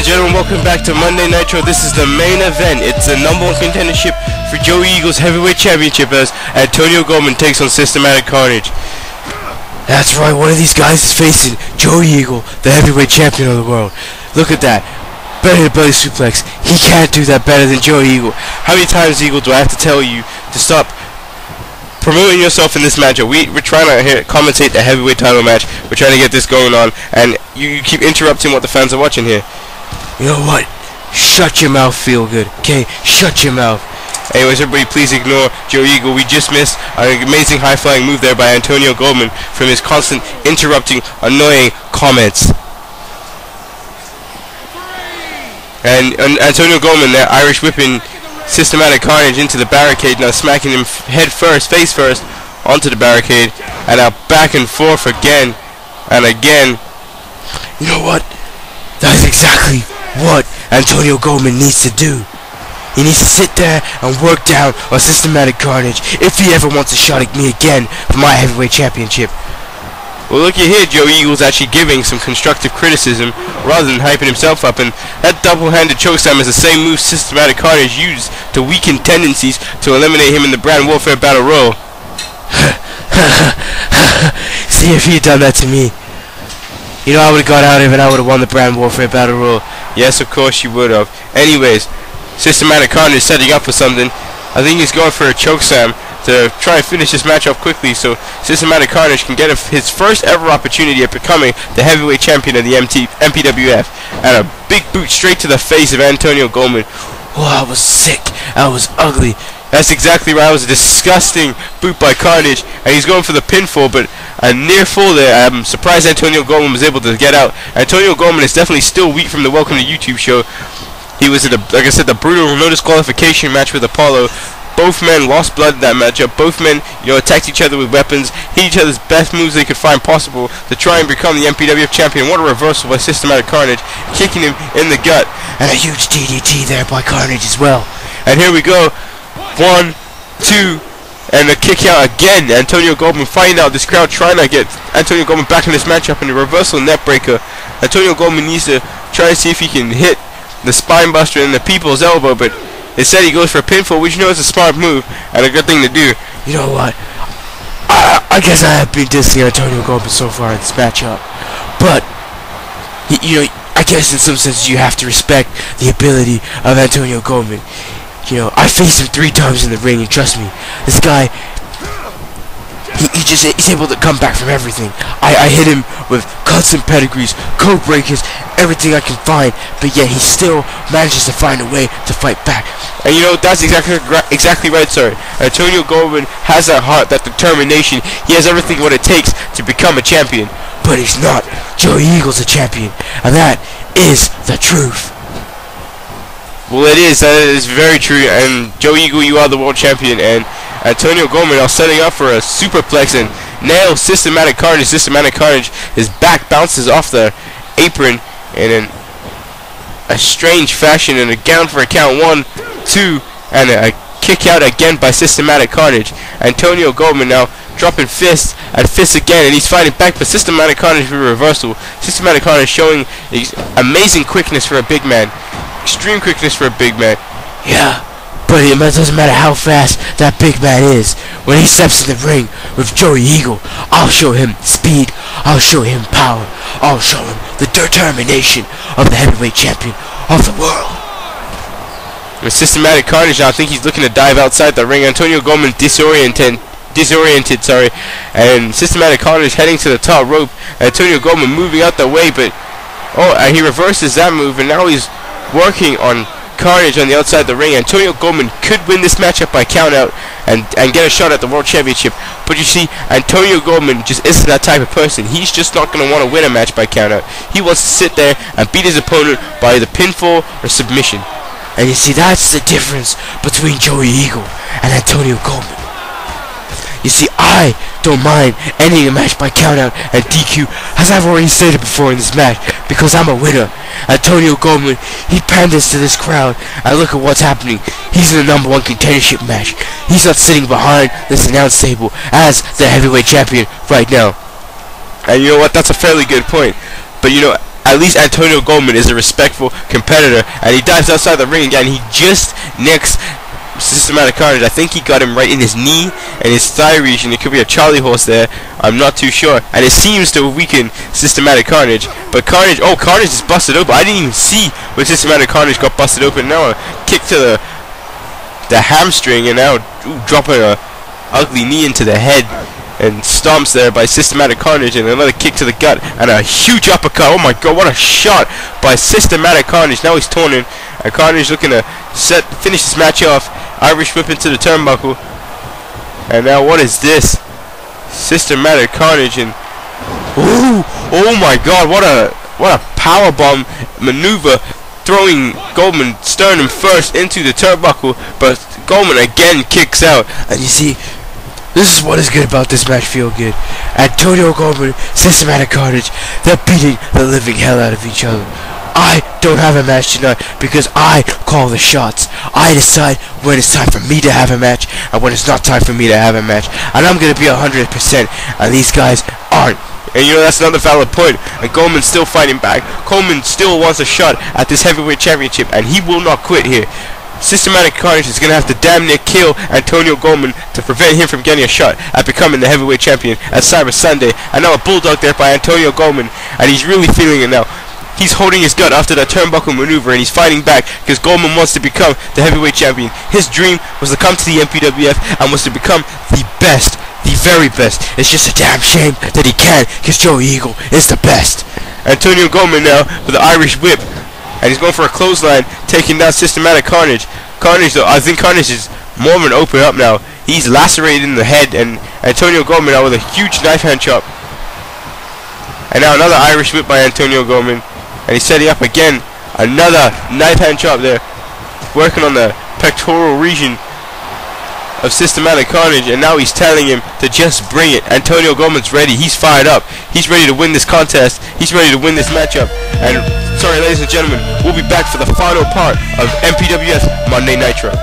and gentlemen, welcome back to Monday Nitro. This is the main event. It's the #1 contendership for Joey Eagle's heavyweight championship as Antonio Goldman takes on Systematic Carnage. That's right, one of these guys is facing Joey Eagle, the heavyweight champion of the world. Look at that. Better belly suplex. He can't do that better than Joey Eagle. How many times, Eagle, do I have to tell you to stop promoting yourself in this matchup? We're trying to commentate the heavyweight title match. We're trying to get this going on, and you keep interrupting what the fans are watching here. You know what? Shut your mouth, feel good. Okay? Shut your mouth. Anyways, everybody, please ignore Joey Eagle. We just missed an amazing high-flying move there by Antonio Goldman from his constant interrupting, annoying comments. And Antonio Goldman there, Irish whipping Systematic Carnage into the barricade, now smacking him head first, face first, onto the barricade, and now back and forth again and again. You know what? That's exactly what Antonio Goldman needs to do. He needs to sit there and work down on Systematic Carnage if he ever wants a shot at me again for my heavyweight championship. Well, look at here, Joey Eagle's actually giving some constructive criticism rather than hyping himself up, and that double-handed chokeslam is the same move Systematic Carnage used to weaken tendencies to eliminate him in the Brand Warfare Battle Royal. See if he'd done that to me. You know, I would have got out of it and I would have won the Brand Warfare Battle Royal. Yes, of course you would have. Anyways, Systematic Carnage is setting up for something. I think he's going for a chokeslam to try and finish this match off quickly so Systematic Carnage can get his first ever opportunity at becoming the heavyweight champion of the MPWF. And a big boot straight to the face of Antonio Goldman. Oh, I was sick. I was ugly. That's exactly right. It was a disgusting boot by Carnage, and he's going for the pinfall, but a near fall there. I'm surprised Antonio Goldman was able to get out. Antonio Goldman is definitely still weak from the Welcome to YouTube show. He was in like I said, the brutal no disqualification match with Apollo. Both men lost blood in that matchup. Both men, attacked each other with weapons, hit each other's best moves they could find possible to try and become the MPWF champion. What a reversal by Systematic Carnage, kicking him in the gut, and a huge DDT there by Carnage as well. And here we go. 1, 2, and a kick out again. Antonio Goldman fighting out this crowd, trying to get Antonio Goldman back in this matchup, and a reversal net breaker. Antonio Goldman needs to try and see if he can hit the spine buster and the people's elbow, but instead he goes for a pinfall, which is a smart move and a good thing to do. You know what? I guess I have been dissing Antonio Goldman so far in this matchup, but I guess in some sense you have to respect the ability of Antonio Goldman. I faced him 3 times in the ring, and trust me, this guy, he's able to come back from everything. I hit him with constant pedigrees, code breakers, everything I can find, but yet he still manages to find a way to fight back. And that's exactly right, sir. Antonio Goldman has that heart, that determination. He has everything what it takes to become a champion. But he's not. Joey Eagle's a champion, and that is the truth. Well, that is very true, and Joey Eagle, you are the world champion, and Antonio Goldman are setting up for a superplex and nails Systematic Carnage. Systematic Carnage, his back bounces off the apron in a strange fashion, and a down for a count. 1, 2, and a kick out again by Systematic Carnage. Antonio Goldman now dropping fists and fists again, and he's fighting back, but Systematic Carnage with a reversal. Systematic Carnage showing amazing quickness for a big man. Extreme quickness for a big man. Yeah, but it doesn't matter how fast that big man is. When he steps in the ring with Joey Eagle, I'll show him speed, I'll show him power, I'll show him the determination of the heavyweight champion of the world. With Systematic Carnage now, I think he's looking to dive outside the ring. Antonio Goldman disoriented, and Systematic Carnage heading to the top rope. Antonio Goldman moving out the way, but and he reverses that move, and now he's working on Carnage on the outside the ring. Antonio Goldman could win this matchup by countout and get a shot at the World Championship. But you see, Antonio Goldman just isn't that type of person. He's just not going to want to win a match by countout. He wants to sit there and beat his opponent by either pinfall or submission. And you see, that's the difference between Joey Eagle and Antonio Goldman. You see, I don't mind ending a match by countout and DQ, as I've already stated before in this match, because I'm a winner. Antonio Goldman, he panders to this crowd, and look at what's happening. He's in the #1 contendership match. He's not sitting behind this announce table as the heavyweight champion right now. And you know what? That's a fairly good point. But at least Antonio Goldman is a respectful competitor, and he dives outside the ring again. He just nicks Systematic Carnage. I think he got him right in his knee and his thigh region. It could be a Charlie horse there. I'm not too sure. And it seems to weaken Systematic Carnage. But Carnage, oh, Carnage is busted open. I didn't even see when Systematic Carnage got busted open. Now a kick to the hamstring, and now dropping a ugly knee into the head. And stomps there by Systematic Carnage, and another kick to the gut, and a huge uppercut. Oh my god, what a shot by Systematic Carnage. Now he's torn in, and Carnage looking to finish this match off. Irish whip into the turnbuckle, and now what is this? Systematic Carnage, and ooh, oh my god, what a powerbomb maneuver, throwing Goldman sternum first into the turnbuckle, but Goldman again kicks out. And you see, this is what is good about this match. Feel good. Antonio Goldman, Systematic Carnage, they're beating the living hell out of each other. I don't have a match tonight because I call the shots. I decide when it's time for me to have a match and when it's not time for me to have a match. And I'm going to be 100%, and these guys aren't. And you know, that's another valid point. And Goldman's still fighting back. Coleman still wants a shot at this heavyweight championship, and he will not quit here. Systematic Carnage is going to have to damn near kill Antonio Goldman to prevent him from getting a shot at becoming the heavyweight champion at Cyber Sunday. And now a bulldog there by Antonio Goldman, and he's really feeling it now. He's holding his gut after that turnbuckle maneuver, and he's fighting back because Goldman wants to become the heavyweight champion. His dream was to come to the MPWF and was to become the best, the very best. It's just a damn shame that he can't, because Joey Eagle is the best. Antonio Goldman now with the Irish whip, and he's going for a clothesline, taking down Systematic Carnage. Carnage, though, I think Carnage is more of an open up now. He's lacerated in the head, and Antonio Goldman now with a huge knife hand chop. And now another Irish whip by Antonio Goldman. And he's setting up again. Another knife hand chop there. Working on the pectoral region of Systematic Carnage. And now he's telling him to just bring it. Antonio Goldman's ready. He's fired up. He's ready to win this contest. He's ready to win this matchup. And sorry, ladies and gentlemen, we'll be back for the final part of MPWF Monday Nitro.